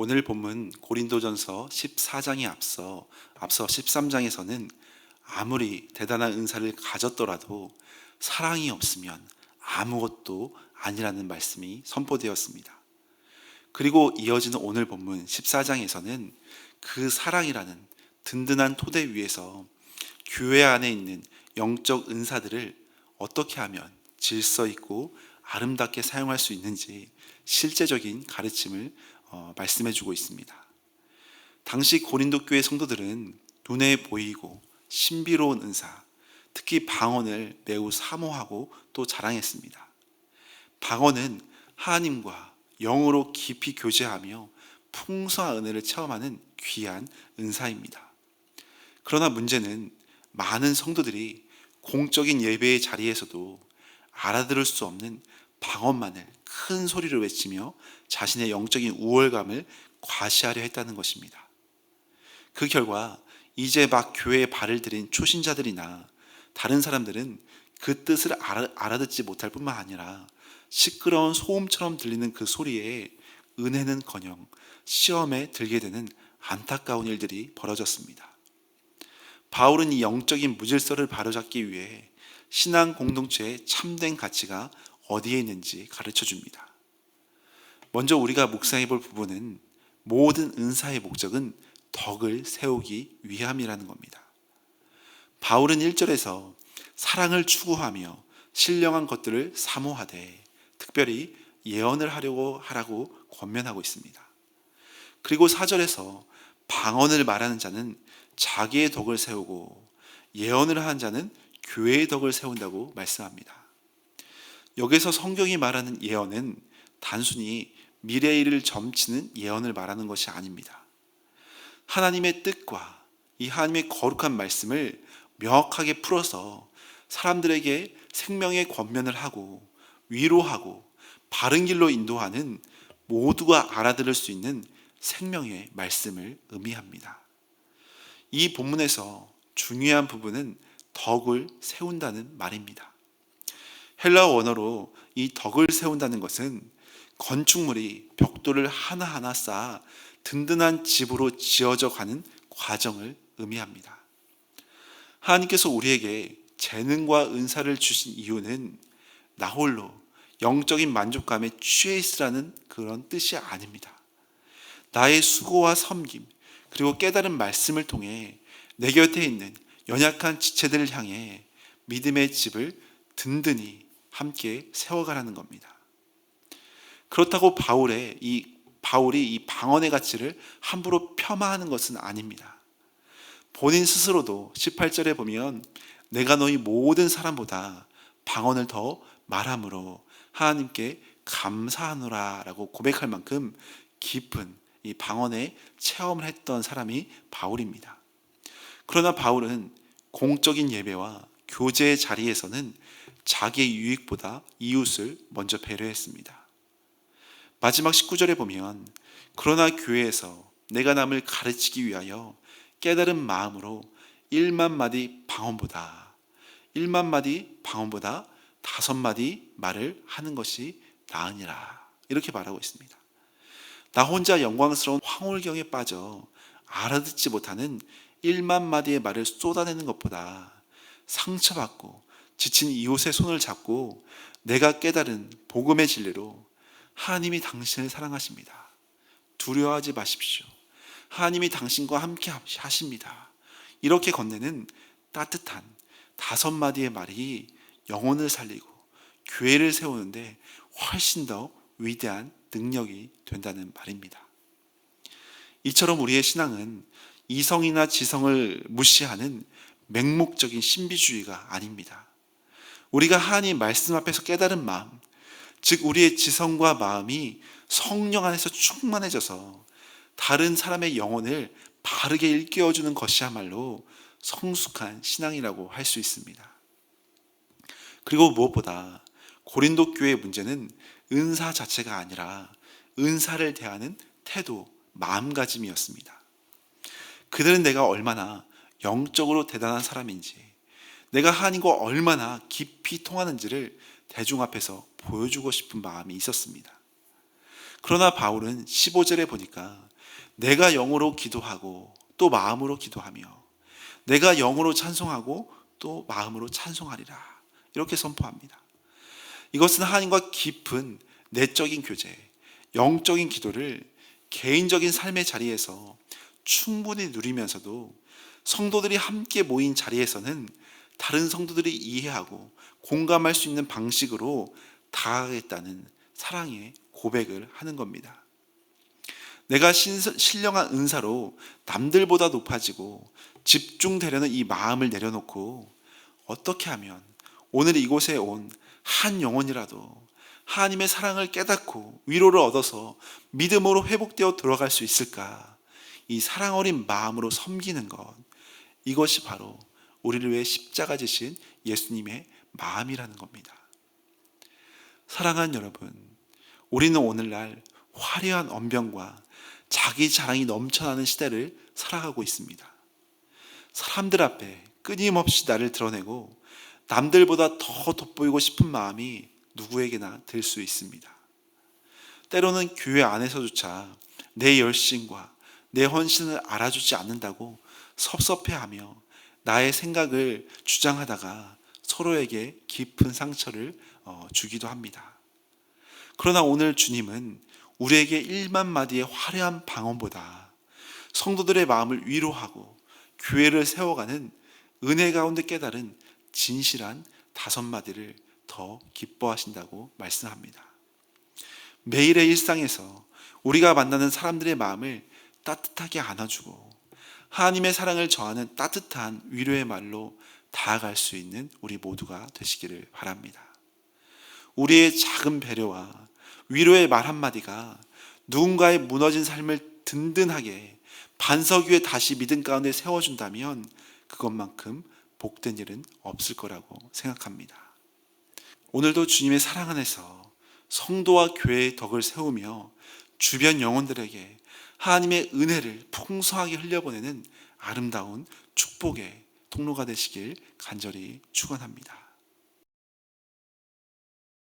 오늘 본문 고린도전서 14장에 앞서 13장에서는 아무리 대단한 은사를 가졌더라도 사랑이 없으면 아무것도 아니라는 말씀이 선포되었습니다. 그리고 이어지는 오늘 본문 14장에서는 그 사랑이라는 든든한 토대 위에서 교회 안에 있는 영적 은사들을 어떻게 하면 질서 있고 아름답게 사용할 수 있는지 실제적인 가르침을 말씀해 주고 있습니다. 당시 고린도 교회 성도들은 눈에 보이고 신비로운 은사, 특히 방언을 매우 사모하고 또 자랑했습니다. 방언은 하나님과 영으로 깊이 교제하며 풍성한 은혜를 체험하는 귀한 은사입니다. 그러나 문제는 많은 성도들이 공적인 예배의 자리에서도 알아들을 수 없는 방언만을 큰 소리로 외치며 자신의 영적인 우월감을 과시하려 했다는 것입니다. 그 결과 이제 막 교회에 발을 들인 초신자들이나 다른 사람들은 그 뜻을 알아듣지 못할 뿐만 아니라 시끄러운 소음처럼 들리는 그 소리에 은혜는커녕 시험에 들게 되는 안타까운 일들이 벌어졌습니다. 바울은 이 영적인 무질서를 바로잡기 위해 신앙 공동체의 참된 가치가 어디에 있는지 가르쳐 줍니다. 먼저 우리가 묵상해 볼 부분은 모든 은사의 목적은 덕을 세우기 위함이라는 겁니다. 바울은 1절에서 사랑을 추구하며 신령한 것들을 사모하되 특별히 예언을 하라고 권면하고 있습니다. 그리고 4절에서 방언을 말하는 자는 자기의 덕을 세우고 예언을 하는 자는 교회의 덕을 세운다고 말씀합니다. 여기서 성경이 말하는 예언은 단순히 미래의 일을 점치는 예언을 말하는 것이 아닙니다. 하나님의 뜻과 이 하나님의 거룩한 말씀을 명확하게 풀어서 사람들에게 생명의 권면을 하고 위로하고 바른 길로 인도하는 모두가 알아들을 수 있는 생명의 말씀을 의미합니다. 이 본문에서 중요한 부분은 덕을 세운다는 말입니다. 헬라어 원어로 이 덕을 세운다는 것은 건축물이 벽돌을 하나하나 쌓아 든든한 집으로 지어져 가는 과정을 의미합니다. 하나님께서 우리에게 재능과 은사를 주신 이유는 나 홀로 영적인 만족감에 취해 있으라는 그런 뜻이 아닙니다. 나의 수고와 섬김 그리고 깨달은 말씀을 통해 내 곁에 있는 연약한 지체들을 향해 믿음의 집을 든든히 함께 세워가라는 겁니다. 그렇다고 바울이 이 방언의 가치를 함부로 폄하하는 것은 아닙니다. 본인 스스로도 18절에 보면 내가 너희 모든 사람보다 방언을 더 말함으로 하나님께 감사하노라 라고 고백할 만큼 깊은 이 방언의 체험을 했던 사람이 바울입니다. 그러나 바울은 공적인 예배와 교제의 자리에서는 자기의 유익보다 이웃을 먼저 배려했습니다. 마지막 19절에 보면 그러나 교회에서 내가 남을 가르치기 위하여 깨달은 마음으로 1만 마디 방언보다 5마디 말을 하는 것이 나으니라 이렇게 말하고 있습니다. 나 혼자 영광스러운 황홀경에 빠져 알아듣지 못하는 1만 마디의 말을 쏟아내는 것보다 상처받고 지친 이웃의 손을 잡고 내가 깨달은 복음의 진리로 하나님이 당신을 사랑하십니다. 두려워하지 마십시오. 하나님이 당신과 함께 하십니다. 이렇게 건네는 따뜻한 5마디의 말이 영혼을 살리고 교회를 세우는데 훨씬 더 위대한 능력이 된다는 말입니다. 이처럼 우리의 신앙은 이성이나 지성을 무시하는 맹목적인 신비주의가 아닙니다. 우리가 하나님 말씀 앞에서 깨달은 마음, 즉 우리의 지성과 마음이 성령 안에서 충만해져서 다른 사람의 영혼을 바르게 일깨워주는 것이야말로 성숙한 신앙이라고 할 수 있습니다. 그리고 무엇보다 고린도 교회의 문제는 은사 자체가 아니라 은사를 대하는 태도, 마음가짐이었습니다. 그들은 내가 얼마나 영적으로 대단한 사람인지, 내가 하나님과 얼마나 깊이 통하는지를 대중 앞에서 보여주고 싶은 마음이 있었습니다. 그러나 바울은 15절에 보니까 내가 영으로 기도하고 또 마음으로 기도하며 내가 영으로 찬송하고 또 마음으로 찬송하리라. 이렇게 선포합니다. 이것은 하나님과 깊은 내적인 교제, 영적인 기도를 개인적인 삶의 자리에서 충분히 누리면서도 성도들이 함께 모인 자리에서는 다른 성도들이 이해하고 공감할 수 있는 방식으로 다가가겠다는 사랑의 고백을 하는 겁니다. 내가 신령한 은사로 남들보다 높아지고 집중되려는 이 마음을 내려놓고 어떻게 하면 오늘 이곳에 온 한 영혼이라도 하나님의 사랑을 깨닫고 위로를 얻어서 믿음으로 회복되어 들어갈 수 있을까? 이 사랑 어린 마음으로 섬기는 것, 이것이 바로 우리를 위해 십자가 지신 예수님의 마음이라는 겁니다. 사랑하는 여러분, 우리는 오늘날 화려한 언변과 자기 자랑이 넘쳐나는 시대를 살아가고 있습니다. 사람들 앞에 끊임없이 나를 드러내고 남들보다 더 돋보이고 싶은 마음이 누구에게나 들 수 있습니다. 때로는 교회 안에서조차 내 열심과 내 헌신을 알아주지 않는다고 섭섭해하며 나의 생각을 주장하다가 서로에게 깊은 상처를 주기도 합니다. 그러나 오늘 주님은 우리에게 1만 마디의 화려한 방언보다 성도들의 마음을 위로하고 교회를 세워가는 은혜 가운데 깨달은 진실한 5마디를 더 기뻐하신다고 말씀합니다. 매일의 일상에서 우리가 만나는 사람들의 마음을 따뜻하게 안아주고 하나님의 사랑을 저하는 따뜻한 위로의 말로 다가갈 수 있는 우리 모두가 되시기를 바랍니다. 우리의 작은 배려와 위로의 말 한마디가 누군가의 무너진 삶을 든든하게 반석 위에 다시 믿음 가운데 세워준다면 그것만큼 복된 일은 없을 거라고 생각합니다. 오늘도 주님의 사랑 안에서 성도와 교회의 덕을 세우며 주변 영혼들에게 하나님의 은혜를 풍성하게 흘려보내는 아름다운 축복의 통로가 되시길 간절히 축원합니다.